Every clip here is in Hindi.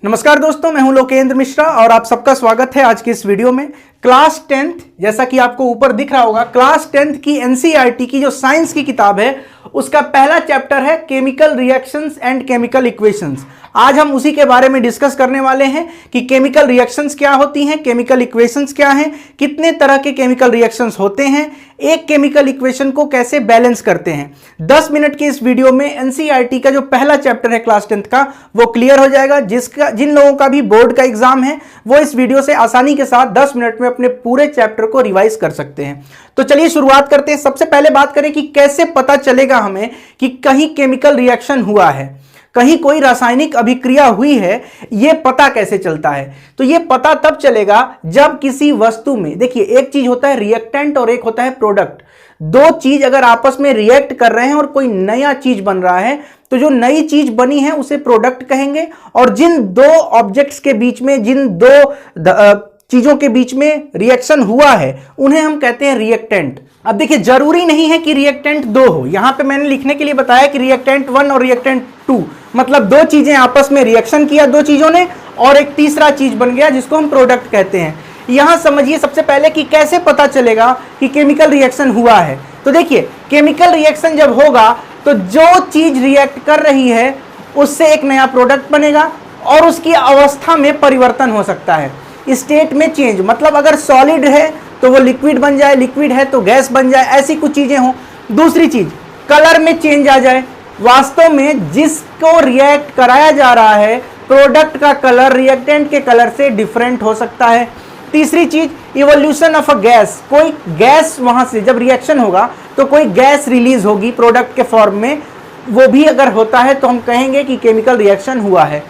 नमस्कार दोस्तों, मैं हूं लोकेंद्र मिश्रा और आप सबका स्वागत है आज की इस वीडियो में। क्लास 10th, जैसा कि आपको ऊपर दिख रहा होगा, क्लास 10th की एनसीईआरटी की जो साइंस की किताब है उसका पहला चैप्टर है chemical reactions and chemical equations. आज हम उसी के बारे में डिस्कस करने वाले हैं कि केमिकल रिएक्शंस क्या होती हैं, केमिकल इक्वेशंस क्या हैं, कितने तरह के केमिकल रिएक्शंस होते हैं, एक केमिकल इक्वेशन को कैसे बैलेंस करते हैं। 10 मिनट की इस वीडियो में एनसीईआरटी का जो पहला चैप्टर है क्लास 10th का वो क्लियर हो जाएगा। जिन लोगों का भी बोर्ड का एग्जाम है वो इस वीडियो से आसानी के साथ 10 मिनट में अपने पूरे चैप्टर को रिवाइज कर सकते हैं। तो चलिए शुरुआत करते हैं। सबसे पहले बात करें कि कैसे पता चलेगा हमें कि कहीं केमिकल रिएक्शन हुआ है, कहीं कोई रासायनिक अभिक्रिया हुई है, यह पता कैसे चलता है। तो यह पता तब चलेगा जब किसी वस्तु में, देखिए एक चीज होता है रिएक्टेंट और एक होता है प्रोडक्ट। दो चीज अगर आपस में रिएक्ट कर रहे हैं और कोई नया चीज बन रहा है तो जो नई चीज बनी है उसे प्रोडक्ट कहेंगे, और जिन दो ऑब्जेक्ट्स के बीच में, जिन दो चीजों के बीच में रिएक्शन हुआ है उन्हें हम कहते हैं रिएक्टेंट। अब देखिए जरूरी नहीं है कि रिएक्टेंट दो हो, यहां पे मैंने लिखने के लिए बताया कि रिएक्टेंट 1 और रिएक्टेंट 2, मतलब दो चीजें आपस में रिएक्शन किया दो चीजों ने और एक तीसरा चीज बन गया जिसको हम प्रोडक्ट कहते हैं। यहां समझिए सबसे पहले कि कैसे पता चलेगा कि केमिकल रिएक्शन हुआ है। तो देखिए केमिकल रिएक्शन जब होगा तो जो चीज रिएक्ट कर रही है उससे एक नया प्रोडक्ट बनेगा और उसकी अवस्था में परिवर्तन हो सकता है, स्टेट में चेंज, मतलब अगर सॉलिड है तो वो लिक्विड बन जाए, लिक्विड है तो गैस बन जाए, ऐसी कुछ चीजें हों। दूसरी चीज, कलर में चेंज आ जाए, वास्तव में जिसको रिएक्ट कराया जा रहा है प्रोडक्ट का कलर रिएक्टेंट के कलर से डिफरेंट हो सकता है। तीसरी चीज, इवोल्यूशन ऑफ अ गैस, कोई गैस वहां से जब रिएक्शन होगा तो कोई गैस रिलीज होगी प्रोडक्ट के फॉर्म में, वो भी अगर होता है तो हम कहेंगे कि केमिकल रिएक्शन हुआ है।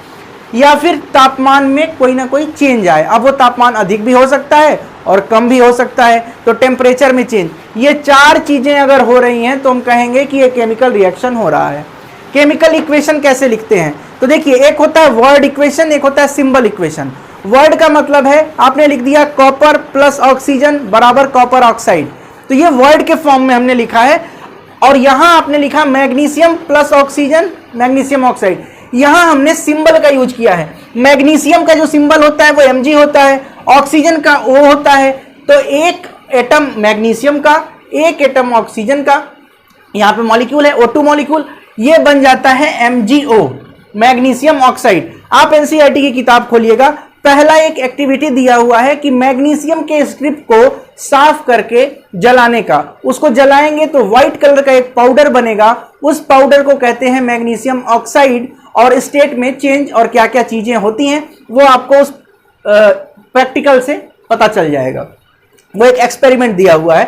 या फिर तापमान में कोई ना कोई चेंज आए, अब वो तापमान अधिक भी हो सकता है और कम भी हो सकता है, तो टेम्परेचर में चेंज, ये चार चीजें अगर हो रही हैं तो हम कहेंगे कि ये केमिकल रिएक्शन हो रहा है। केमिकल इक्वेशन कैसे लिखते हैं, तो देखिए एक होता है वर्ड इक्वेशन, एक होता है सिंबल इक्वेशन। वर्ड का मतलब है आपने लिख दिया कॉपर प्लस ऑक्सीजन बराबर कॉपर ऑक्साइड, तो ये वर्ड के फॉर्म में हमने लिखा है। और यहां आपने लिखा magnesium plus oxygen magnesium oxide, यहां हमने सिंबल का यूज किया है। मैग्नीशियम का जो सिंबल होता है वो Mg होता है, ऑक्सीजन का O होता है, तो एक एटम मैग्नीशियम का, एक एटम ऑक्सीजन का, यहां पे मॉलिक्यूल है O2 मॉलिक्यूल, ये बन जाता है MgO मैग्नीशियम ऑक्साइड। आप एनसीईआरटी की किताब खोलिएगा, पहला एक एक्टिविटी दिया हुआ है कि मैग्नीशियम के स्ट्रिप को साफ करके जलाने का, उसको जलाएंगे तो व्हाइट कलर का एक पाउडर बनेगा, उस पाउडर को कहते हैं मैग्नीशियम ऑक्साइड। और स्टेट में चेंज और क्या क्या चीजें होती हैं वो आपको उस प्रैक्टिकल से पता चल जाएगा, वो एक एक्सपेरिमेंट दिया हुआ है।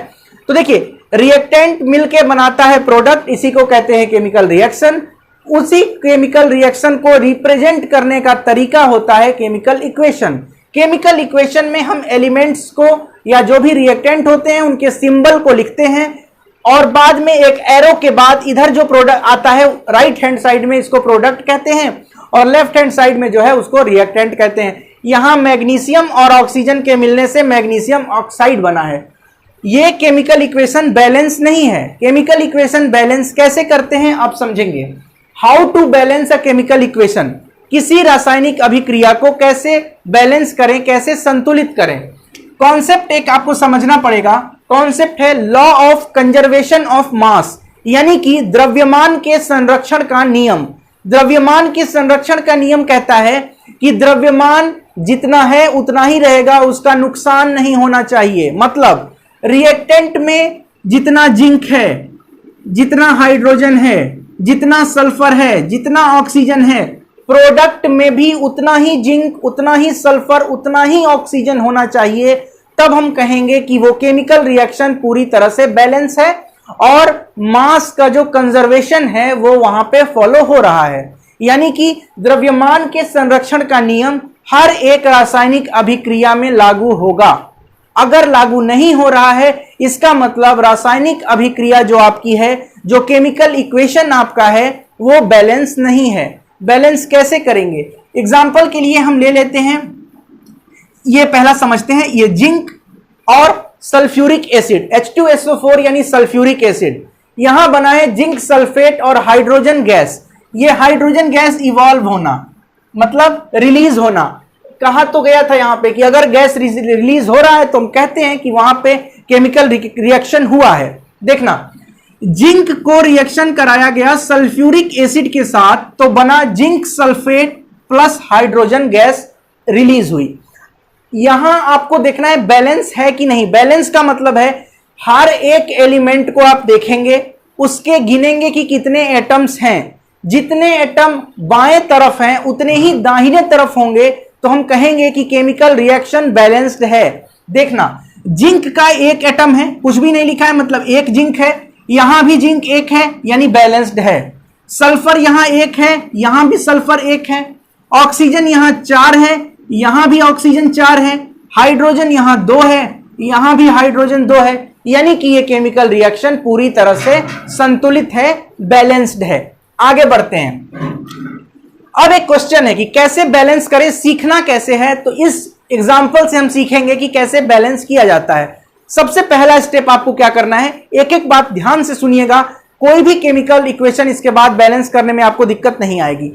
तो देखिए रिएक्टेंट मिलके बनाता है प्रोडक्ट, इसी को कहते हैं केमिकल रिएक्शन। उसी केमिकल रिएक्शन को रिप्रेजेंट करने का तरीका होता है केमिकल इक्वेशन। केमिकल इक्वेशन में हम एलिमेंट्स को या जो भी रिएक्टेंट होते हैं उनके सिंबल को लिखते हैं और बाद में एक एरो के बाद इधर जो प्रोडक्ट आता है राइट हैंड साइड में इसको प्रोडक्ट कहते हैं और लेफ्ट हैंड साइड में जो है उसको रिएक्टेंट कहते हैं। यहां मैग्नीशियम और ऑक्सीजन के मिलने से मैग्नीशियम ऑक्साइड बना है। यह केमिकल इक्वेशन बैलेंस नहीं है। केमिकल इक्वेशन बैलेंस कैसे करते हैं आप समझेंगे। How to balance a chemical equation, किसी रासायनिक अभिक्रिया को कैसे बैलेंस करें, कैसे संतुलित करें। कॉन्सेप्ट एक आपको समझना पड़ेगा, कॉन्सेप्ट है law of conservation of mass, यानी कि द्रव्यमान के संरक्षण का नियम। द्रव्यमान के संरक्षण का नियम कहता है कि द्रव्यमान जितना है उतना ही रहेगा, उसका नुकसान नहीं होना चाहिए। मतलब रिएक्टेंट में जितना जिंक है, जितना हाइड्रोजन है, जितना सल्फर है, जितना ऑक्सीजन है, प्रोडक्ट में भी उतना ही जिंक, उतना ही सल्फर, उतना ही ऑक्सीजन होना चाहिए। तब हम कहेंगे कि वो केमिकल रिएक्शन पूरी तरह से बैलेंस है और मास का जो कंजर्वेशन है वो वहां पे फॉलो हो रहा है। यानी कि द्रव्यमान के संरक्षण का नियम हर एक रासायनिक अभिक्रिया में लागू होगा। अगर लागू नहीं हो रहा है इसका मतलब रासायनिक अभिक्रिया जो आपकी है, जो केमिकल इक्वेशन आपका है, वो बैलेंस नहीं है। बैलेंस कैसे करेंगे, एग्जाम्पल के लिए हम ले लेते हैं, ये पहला समझते हैं, ये जिंक और सल्फ्यूरिक एसिड H2SO4 यानी सल्फ्यूरिक एसिड, यहां बना है जिंक सल्फेट और हाइड्रोजन गैस। ये हाइड्रोजन गैस इवॉल्व होना, मतलब रिलीज होना। कहा तो गया था यहां पे कि अगर गैस रिलीज हो रहा है तो हम कहते हैं कि वहां पे केमिकल रिएक्शन हुआ है। देखना, जिंक को रिएक्शन कराया गया सल्फ्यूरिक एसिड के साथ तो बना zinc sulphate plus hydrogen gas release हुई। यहां आपको देखना है बैलेंस है कि नहीं। बैलेंस का मतलब है हर एक एलिमेंट को आप देखेंगे, उसके गिनेंगे कि कितने एटम्स हैं, जितने एटम बाएं तरफ हैं उतने ही दाहिने तरफ होंगे तो हम कहेंगे कि केमिकल रिएक्शन बैलेंस्ड है। देखना, जिंक का एक एटम है, कुछ भी नहीं लिखा है मतलब एक जिंक है, यहां भी जिंक एक है यानी बैलेंस्ड है। सल्फर यहां एक है, यहां भी सल्फर एक है। ऑक्सीजन यहां 4 है, यहां भी ऑक्सीजन 4 है। हाइड्रोजन यहां 2 है, यहां भी हाइड्रोजन 2 है, यानी कि यह केमिकल रिएक्शन पूरी तरह से संतुलित है, बैलेंस्ड है। आगे बढ़ते हैं। अब एक क्वेश्चन है कि कैसे बैलेंस करें, सीखना कैसे है। तो इस एग्जांपल से हम सीखेंगे कि कैसे बैलेंस किया जाता है। सबसे पहला स्टेप आपको क्या करना है, एक एक बात ध्यान से सुनिएगा, कोई भी केमिकल इक्वेशन इसके बाद बैलेंस करने में आपको दिक्कत नहीं आएगी।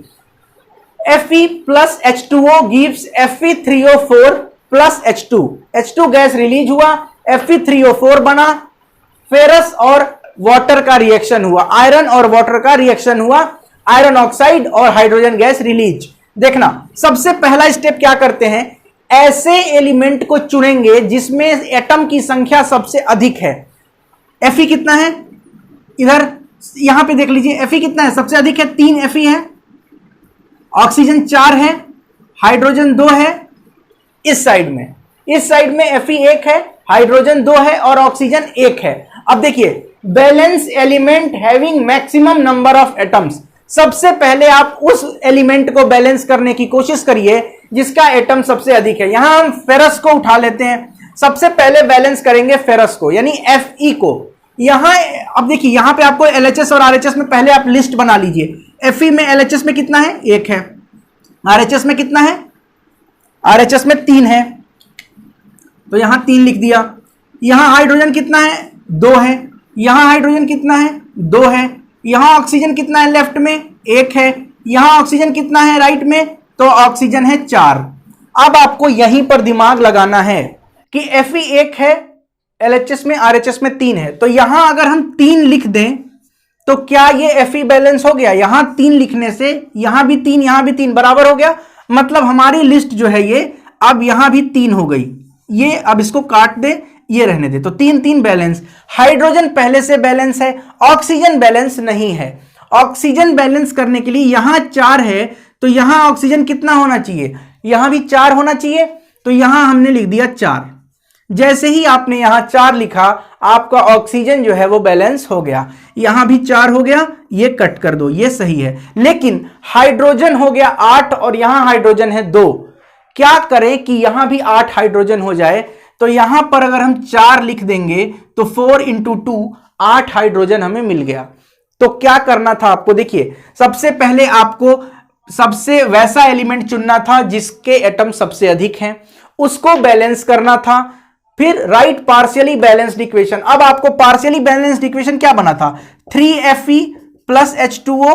Fe plus H2O gives Fe3O4 plus H2। H2 gas release हुआ, Fe3O4 बना, फेरस और वाटर का रिएक्शन हुआ, आयरन और वाटर का रिएक्शन हुआ, आयरन ऑक्साइड और हाइड्रोजन गैस रिलीज। देखना, सबसे पहला स्टेप क्या करते हैं, ऐसे एलिमेंट को चुनेंगे जिसमें एटम की संख्या सबसे अधिक है। Fe कितना है, इधर यहां पे देख लीजिए, Fe कितना है, सबसे अधिक है, 3 Fe है। ऑक्सीजन 4 है, हाइड्रोजन 2 है। इस साइड में Fe 1 है, हाइड्रोजन 2 है और ऑक्सीजन 1 है। अब देखिए, balance element having maximum number of atoms. सबसे पहले आप उस एलिमेंट को बैलेंस करने की कोशिश करिए जिसका एटम सबसे अधिक है। यहां हम फेरस को उठा लेते हैं, सबसे पहले बैलेंस करेंगे फेरस को यानी Fe को। यहां अब देखिए, यहां पे आपको LHS और RHS में पहले आप लिस्ट बना लीजिए। Fe में LHS में कितना है, 1 है। RHS में कितना है, RHS में 3 है, तो यहां 3 लिख दिया। यहां हाइड्रोजन कितना है, 2 है। यहां हाइड्रोजन कितना है, 2 है। यहां ऑक्सीजन कितना है, लेफ्ट में 1 है। यहां ऑक्सीजन कितना है, राइट में, तो ऑक्सीजन है 4। अब आपको यहीं पर दिमाग लगाना है कि Fe 1 है, LHS में, RHS में 3 है, तो यहां अगर हम 3 लिख दें तो क्या ये Fe बैलेंस हो गया। यहां 3 लिखने से यहां भी 3, यहां भी 3 बराबर हो गया, मतलब हमारी लिस्ट जो है ये अब यहां भी 3 हो गई। ये अब इसको काट दे, ये रहने दे, तो 3-3 बैलेंस। हाइड्रोजन पहले से बैलेंस है, ऑक्सीजन बैलेंस नहीं है। ऑक्सीजन बैलेंस करने के लिए यहां 4 है, तो यहां ऑक्सीजन कितना होना चाहिए, यहां भी 4 होना चाहिए, तो यहां हमने लिख दिया 4। जैसे ही आपने यहां 4 लिखा, आपका ऑक्सीजन जो है वो बैलेंस हो गया। यहां भी 4 हो गया, ये कट कर दो, ये सही है। लेकिन हाइड्रोजन हो गया 8 और यहां हाइड्रोजन है 2। क्या करें कि यहां भी 8 हाइड्रोजन हो जाए, तो यहां पर अगर हम 4 लिख देंगे तो 4 × 2 8 हाइड्रोजन हमें मिल गया। तो क्या करना था आपको, देखिए, सबसे पहले आपको सबसे वैसा एलिमेंट चुनना था जिसके एटम सबसे अधिक हैं, उसको बैलेंस करना था। फिर राइट पार्शियली बैलेंस्ड इक्वेशन। अब आपको पार्शियली बैलेंस्ड इक्वेशन क्या बना था, 3Fe plus H2O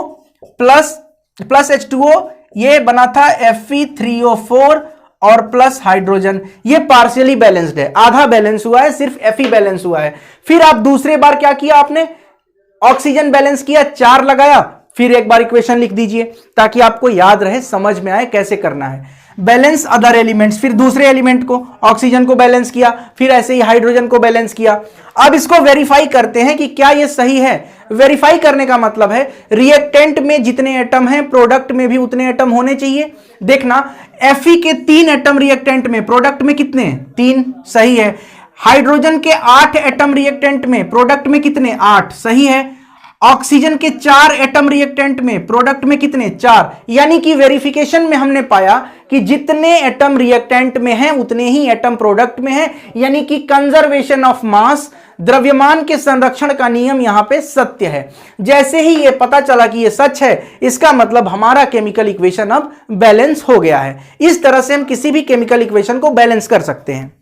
plus H2O, ये बना था Fe3O4 और प्लस हाइड्रोजन। ये पार्शियली बैलेंस्ड है, आधा बैलेंस हुआ है, सिर्फ Fe बैलेंस हुआ है। फिर आप दूसरे बार क्या किया, आपने ऑक्सीजन बैलेंस किया, 4 लगाया, फिर एक बार इक्वेशन लिख दीजिए ताकि आपको याद रहे, समझ में आए कैसे करना है। बैलेंस अदर एलिमेंट्स, फिर दूसरे एलिमेंट को, ऑक्सीजन को बैलेंस किया, फिर ऐसे ही हाइड्रोजन को बैलेंस किया। अब इसको वेरीफाई करते हैं कि क्या ये सही है। वेरीफाई करने का मतलब है रिएक्टेंट में जितने एटम हैं प्रोडक्ट में भी उतने एटम होने चाहिए। देखना, Fe के 3 एटम रिएक्टेंट में, प्रोडक्ट में कितने, 3, सही है। हाइड्रोजन के 8 एटम रिएक्टेंट में, प्रोडक्ट में कितने, 8, सही है। ऑक्सीजन के 4 एटम रिएक्टेंट में, प्रोडक्ट में कितने, 4। यानी कि वेरिफिकेशन में हमने पाया कि जितने एटम रिएक्टेंट में हैं उतने ही एटम प्रोडक्ट में हैं, यानी कि कंजर्वेशन ऑफ मास, द्रव्यमान के संरक्षण का नियम यहां पे सत्य है। जैसे ही ये पता चला कि ये सच है, इसका मतलब हमारा केमिकल इक्वेशन अब बैलेंस हो गया है। इस तरह से हम किसी भी केमिकल इक्वेशन को बैलेंस कर सकते हैं।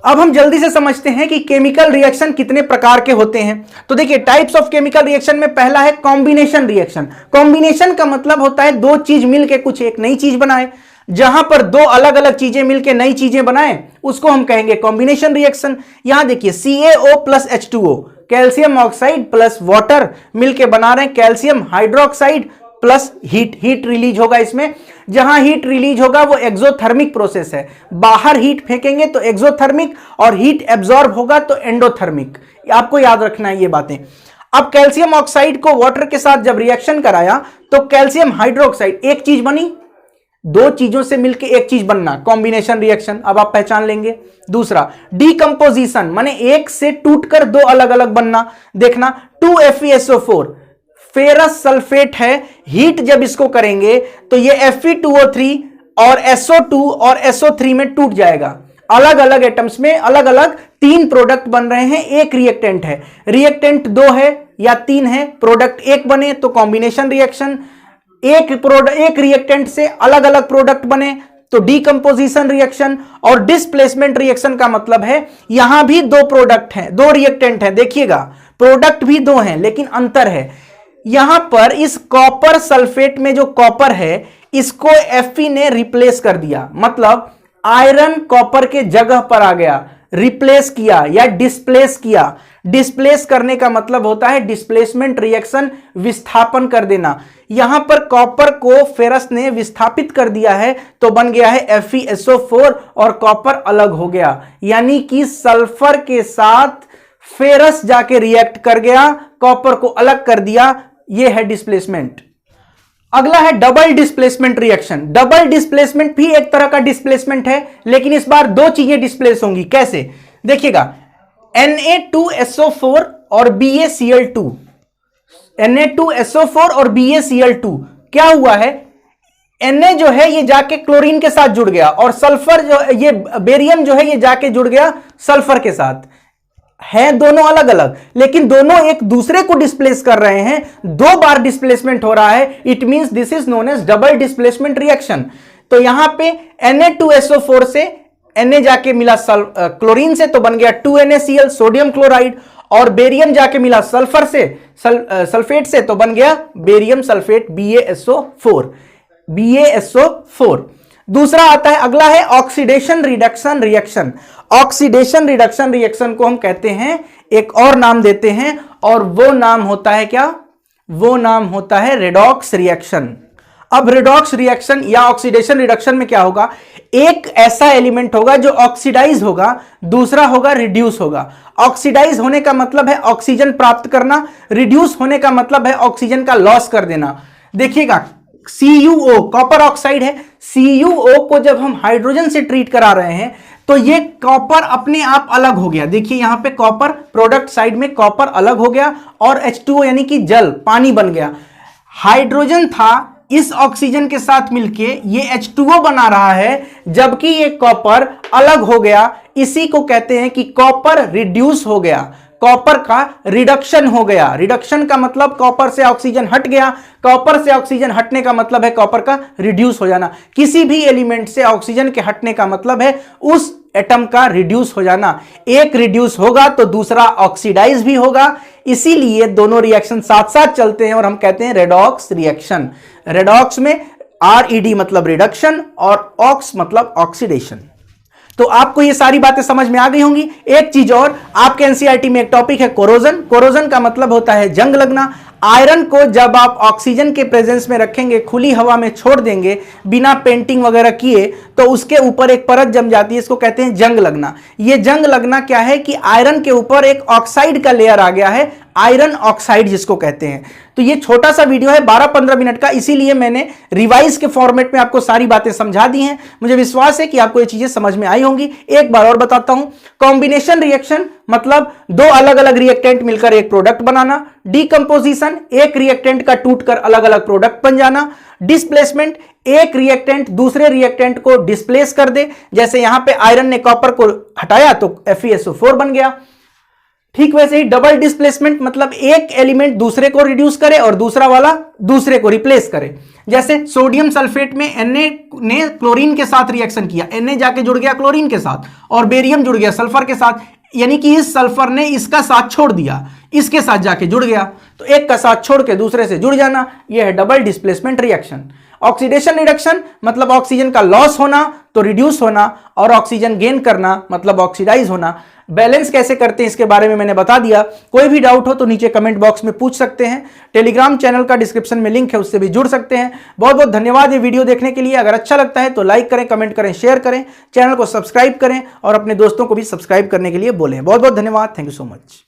अब हम जल्दी से समझते हैं कि केमिकल रिएक्शन कितने प्रकार के होते हैं। तो देखिए टाइप्स ऑफ केमिकल रिएक्शन में पहला है कॉम्बिनेशन रिएक्शन। कॉम्बिनेशन का मतलब होता है दो चीज मिलके कुछ एक नई चीज बनाए। जहां पर दो अलग अलग चीजें मिलके नई चीजें बनाए उसको हम कहेंगे कॉम्बिनेशन रिएक्शन। यहां देखिए CaO plus H2O, calcium oxide plus water मिलके बना रहे हैं calcium hydroxide plus heat release होगा इसमें। जहां हीट रिलीज होगा वो एक्सोथर्मिक प्रोसेस है, बाहर हीट फेंकेंगे तो एक्सोथर्मिक और हीट एब्जॉर्ब होगा तो एंडोथर्मिक। आपको याद रखना है ये बातें। अब कैल्शियम ऑक्साइड को वाटर के साथ जब रिएक्शन कराया तो कैल्शियम हाइड्रोक्साइड, एक चीज बनी, दो चीजों से मिलकर एक चीज बनना, कॉम्बिनेशन रिएक्शन। अब आप पहचान लेंगे। दूसरा डीकंपोजिशन, माने एक से टूटकर दो अलग अलग बनना। देखना 2FeSO4 फेरस सल्फेट है, हीट जब इसको करेंगे तो ये Fe2O3 और SO2 और SO3 में टूट जाएगा। अलग अलग एटम्स में अलग अलग तीन प्रोडक्ट बन रहे हैं, एक रिएक्टेंट है। रिएक्टेंट दो है या तीन है, प्रोडक्ट एक बने तो कॉम्बिनेशन रिएक्शन। एक रिएक्टेंट से अलग अलग प्रोडक्ट बने तो डीकंपोजिशन रिएक्शन। और डिस्प्लेसमेंट रिएक्शन का मतलब है यहां भी दो प्रोडक्ट हैं, दो रिएक्टेंट हैं। देखिएगा प्रोडक्ट भी दो हैं लेकिन अंतर है, यहां पर इस कॉपर सल्फेट में जो कॉपर है इसको Fe ने रिप्लेस कर दिया, मतलब आयरन कॉपर के जगह पर आ गया, रिप्लेस किया या डिस्प्लेस किया। डिस्प्लेस करने का मतलब होता है डिस्प्लेसमेंट रिएक्शन, विस्थापन कर देना। यहां पर कॉपर को फेरस ने विस्थापित कर दिया है तो बन गया है FeSO4 और कॉपर अलग हो गया, यानी कि सल्फर के साथ फेरस जाके रिएक्ट कर गया, कॉपर को अलग कर दिया। यह है डिस्प्लेसमेंट। अगला है double displacement reaction. Double displacement भी एक तरह का डिस्प्लेसमेंट है लेकिन इस बार दो चीजें डिस्प्लेस होंगी। कैसे? देखिएगा Na2SO4 और BaCl2, Na2SO4 और BaCl2 क्या हुआ है, Na जो है ये जाके क्लोरीन के साथ जुड़ गया और सल्फर जो ये बेरियम जो है ये जाके जुड़ गया सल्फर के साथ। है दोनों अलग अलग लेकिन दोनों एक दूसरे को डिस्प्लेस कर रहे हैं, दो बार डिस्प्लेसमेंट हो रहा है। It means this is known as double displacement reaction. तो यहां पे Na2SO4 से Na जाके मिला क्लोरीन से तो बन गया 2NaCl सोडियम क्लोराइड, और बेरियम जाके मिला सल्फर से सल्फेट से तो बन गया बेरियम सल्फेट BaSO4। दूसरा आता है, अगला है oxidation reduction reaction. Oxidation reduction reaction को हम कहते हैं, एक और नाम देते हैं और वो नाम होता है क्या, वो नाम होता है रेडॉक्स रिएक्शन। अब रेडॉक्स रिएक्शन या ऑक्सीडेशन रिडक्शन में क्या होगा, एक ऐसा एलिमेंट होगा जो ऑक्सीडाइज होगा, दूसरा होगा रिड्यूस होगा। ऑक्सीडाइज होने का मतलब है ऑक्सीजन प्राप्त करना, रिड्यूस होने का मतलब है ऑक्सीजन का लॉस कर देना। देखिएगा CuO कॉपर ऑक्साइड है, CuO को जब हम हाइड्रोजन से ट्रीट करा रहे हैं तो ये कॉपर अपने आप अलग हो गया। देखिए यहां पे कॉपर प्रोडक्ट साइड में कॉपर अलग हो गया और H2O यानी कि जल पानी बन गया। हाइड्रोजन था, इस ऑक्सीजन के साथ मिलके ये H2O बना रहा है जबकि ये कॉपर अलग हो गया। इसी को कहते हैं कि कॉपर रिड्यूस हो गया, कॉपर का रिडक्शन हो गया। रिडक्शन का मतलब कॉपर से ऑक्सीजन हट गया, कॉपर से ऑक्सीजन हटने का मतलब है कॉपर का रिड्यूस हो जाना। किसी भी एलिमेंट से ऑक्सीजन के हटने का मतलब है उस एटम का रिड्यूस हो जाना। एक रिड्यूस होगा तो दूसरा ऑक्सीडाइज भी होगा, इसीलिए दोनों रिएक्शन साथ साथ चलते हैं और हम कहते हैं रेडॉक्स रिएक्शन। रेडॉक्स में RED मतलब रिडक्शन और ऑक्स मतलब ऑक्सीडेशन। तो आपको ये सारी बातें समझ में आ गई होंगी। एक चीज और, आपके एनसीईआरटी में एक टॉपिक है कोरोजन। कोरोजन का मतलब होता है जंग लगना। आयरन को जब आप ऑक्सीजन के प्रेजेंस में रखेंगे, खुली हवा में छोड़ देंगे बिना पेंटिंग वगैरह किए, तो उसके ऊपर एक परत जम जाती है, इसको कहते हैं जंग लगना। ये जंग लगना क्या है कि आयरन के ऊपर एक ऑक्साइड का लेयर आ गया है, आयरन ऑक्साइड जिसको कहते हैं। तो ये छोटा सा वीडियो है 12-15 मिनट का, इसीलिए मैंने रिवाइज के फॉर्मेट में आपको सारी बातें समझा दी हैं। मुझे विश्वास है कि आपको ये चीजें समझ में आई होंगी। एक बार और बताता हूं, कॉम्बिनेशन रिएक्शन मतलब दो अलग अलग रिएक्टेंट मिलकर एक प्रोडक्ट बनाना। डीकंपोजिशन, एक रिएक्टेंट का टूटकर अलग अलग प्रोडक्ट बन जाना। डिस्प्लेसमेंट, एक रिएक्टेंट दूसरे रिएक्टेंट को डिस्प्लेस कर दे, जैसे यहां पे आयरन ने कॉपर को हटाया तो FeSO4 बन गया। ठीक वैसे ही डबल डिस्प्लेसमेंट मतलब एक एलिमेंट दूसरे को रिड्यूस करे और दूसरा वाला दूसरे को रिप्लेस करे। जैसे सोडियम सल्फेट में Na ने क्लोरीन के साथ रिएक्शन किया, Na जाके जुड़ गया क्लोरीन के साथ और बेरियम जुड़ गया सल्फर के साथ, यानी कि इस सल्फर ने इसका साथ छोड़ दिया, इसके साथ जाके जुड़ गया, तो एक का साथ छोड़ के दूसरे से जुड़ जाना, यह है double displacement reaction. Oxidation reduction मतलब ऑक्सीजन का लॉस होना तो रिड्यूस होना, और ऑक्सीजन गेन करना मतलब ऑक्सीडाइज होना। बैलेंस कैसे करते हैं इसके बारे में मैंने बता दिया। कोई भी डाउट हो तो नीचे कमेंट बॉक्स में पूछ सकते हैं। टेलीग्राम चैनल का डिस्क्रिप्शन में लिंक है, उससे भी जुड़ सकते हैं। बहुत बहुत धन्यवाद ये वीडियो देखने के लिए। अगर अच्छा लगता है तो लाइक करें, कमेंट करें, शेयर करें, चैनल को सब्सक्राइब करें और अपने दोस्तों को भी सब्सक्राइब करने के लिए बोलें। बहुत बहुत धन्यवाद। Thank you so much.